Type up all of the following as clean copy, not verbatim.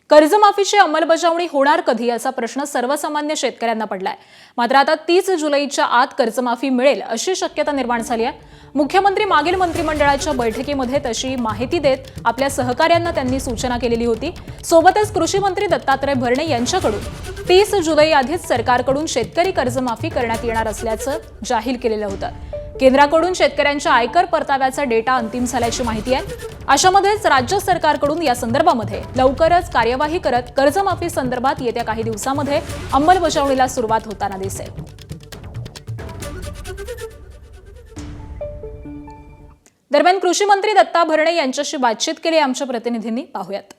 कर्जमाफीची अंमलबजावणी होणार कधी असा प्रश्न सर्वसामान्य शेतकऱ्यांना पडलाय। मात्र आता 30 जुलैच्या आत कर्जमाफी मिळेल अशी शक्यता निर्माण झाली आहे। मुख्यमंत्री मागील मंत्रिमंडळाच्या बैठकीमध्ये तशी माहिती देत आपल्या सहकाऱ्यांना त्यांनी सूचना केलेली होती। सोबतच कृषी मंत्री दत्तात्रय भरणे यांच्याकडून 30 जुलै आधीच सरकारकडून शेतकरी कर्जमाफी करण्यात येणार असल्याचं जाहीर केलेलं होतं। केंद्राकडून शेतकऱ्यांच्या आयकर परताव्याचा डेटा अंतिम झाल्याची माहिती आहे। अशामध्येच राज्य सरकारकडून या संदर्भामध्ये लवकरच कार्यवाही करत कर्जमाफी संदर्भात येत्या काही दिवसांमध्ये अंमलबजावणीला सुरुवात होताना दिसेल। दरम्यान कृषी मंत्री दत्ता भरणे यांच्याशी बातचीत केली आमच्या प्रतिनिधींनी, पाहूयात।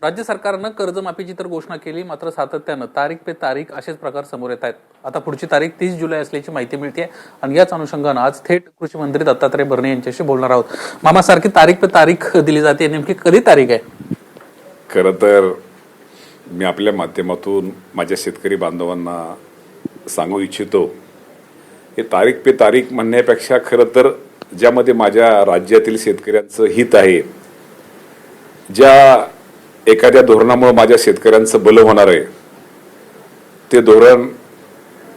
राज्य सरकारनं कर्जमाफीची तर घोषणा केली, मात्र सातत्यानं तारीख पे तारीख असेच प्रकार समोर येत आहेत। आता पुढची तारीख 30 जुलै असल्याची माहिती मिळते आणि याच अनुषंगानं आज थेट कृषी मंत्री दत्तात्रय भरणे यांच्याशी बोलणार आहोत। मामा, सारखी तारीख पे तारीख दिली जाते, नेमकी कधी तारीख आहे? खरं तर मी आपल्या माध्यमातून माझ्या शेतकरी बांधवांना सांगू इच्छितो की तारीख पे तारीख म्हणण्यापेक्षा खरं तर ज्यामध्ये माझ्या राज्यातील शेतकऱ्यांचं हित आहे, ज्या एखाद्या धोरणामुळे माझ्या शेतकऱ्यांचं भलं होणार आहे, ते धोरण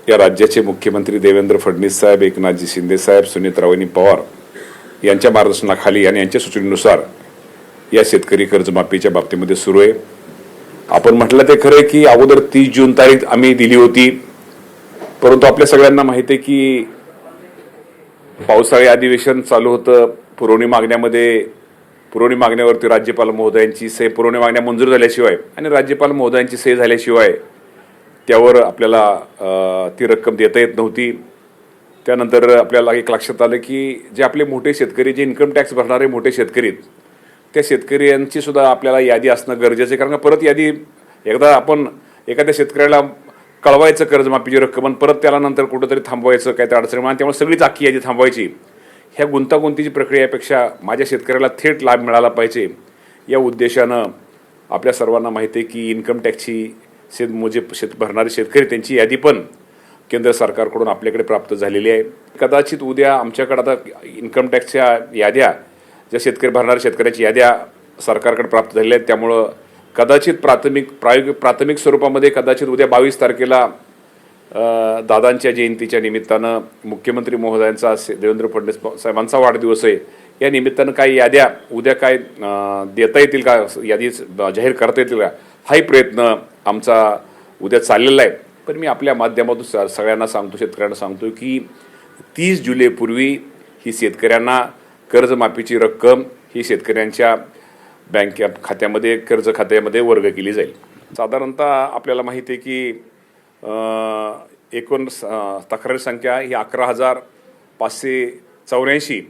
या राज्याचे मुख्यमंत्री देवेंद्र फडणवीस साहेब, एकनाथजी शिंदे साहेब, सुनीताराव पवार यांच्या मार्गदर्शनाखाली आणि यांच्या सूचनेनुसार या शेतकरी कर्जमाफीच्या बाबतीमध्ये सुरू आहे। आपण म्हटलं ते खरं की अगोदर 30 जून तारीख आम्ही दिली होती, परंतु आपल्या सगळ्यांना माहिती आहे की पावसाळी अधिवेशन चालू होतं। पुरवणी मागण्यावरती राज्यपाल महोदयांची सही, पुरवणी मागण्या मंजूर झाल्याशिवाय आणि राज्यपाल महोदयांची सही झाल्याशिवाय त्यावर आपल्याला ती रक्कम देता येत नव्हती। त्यानंतर आपल्याला एक लक्षात आलं की जे आपले मोठे शेतकरी, जे इन्कम टॅक्स भरणारे मोठे शेतकरी, त्या शेतकऱ्यांची सुद्धा आपल्याला यादी असणं गरजेचं आहे। कारण परत यादी एकदा आपण एखाद्या शेतकऱ्याला कळवायचं कर्जमाफीची रक्कम आणि परत त्याला नंतर कुठंतरी थांबवायचं, काय तर अडचण, त्यामुळे सगळीच अख्खी यादी थांबवायची, ह्या गुंतागुंतीची प्रक्रियेपेक्षा माझ्या शेतकऱ्याला थेट लाभ मिळाला पाहिजे या उद्देशानं आपल्या सर्वांना माहिती आहे की इन्कम टॅक्सची भरणारे शेतकरी त्यांची यादी पण केंद्र सरकारकडून आपल्याकडे प्राप्त झालेली आहे। कदाचित उद्या आमच्याकडे आता इन्कम टॅक्सच्या याद्या, ज्या शेतकरी भरणाऱ्या शेतकऱ्याची याद्या सरकारकडे प्राप्त झालेल्या आहेत, त्यामुळं कदाचित प्राथमिक स्वरूपामध्ये कदाचित उद्या 22 तारखेला दादांच्या जयंतीच्या निमित्तानं मुख्यमंत्री महोदयांचा, देवेंद्र फडणवीस साहेबांचा वाढदिवस आहे, या निमित्तानं काही याद्या उद्या काय देता येतील का, यादी जाहीर करता येतील का, हाही प्रयत्न आमचा उद्या चाललेला आहे। पण मी आपल्या माध्यमातून सगळ्यांना सांगतो, शेतकऱ्यांना सांगतो की 30 जुलैपूर्वी ही शेतकऱ्यांना कर्जमाफीची रक्कम ही शेतकऱ्यांच्या बँक खात्यामध्ये, कर्ज खात्यामध्ये वर्ग केली जाईल। साधारणतः आपल्याला माहिती आहे की एकूण तक्रारी संख्या ही 11,584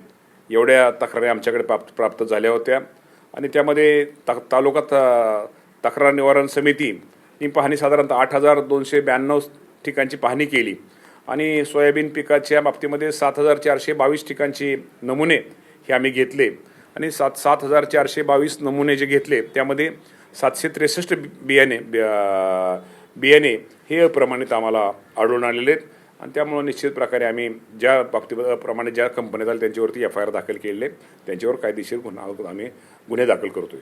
एवढ्या तक्रारी आमच्याकडे प्राप्त झाल्या होत्या आणि त्यामध्ये तालुका तक्रार निवारण समिती ही पाहणी साधारणतः 8,292 ठिकाणची पाहणी केली आणि सोयाबीन पिकाच्या बाबतीमध्ये 7,422 ठिकाणची नमुने हे आम्ही घेतले आणि 7,422 नमुने जे घेतले त्यामध्ये 763 बियाणे हे अप्रमाणित आम्हाला आढळून आलेले आहेत आणि त्यामुळे निश्चित प्रकारे आम्ही ज्या बाबतीप्रमाणे ज्या कंपन्या झाल्या त्यांच्यावरती FIR दाखल केलेले, त्यांच्यावर कायदेशीर गुन्हे दाखल करतोय।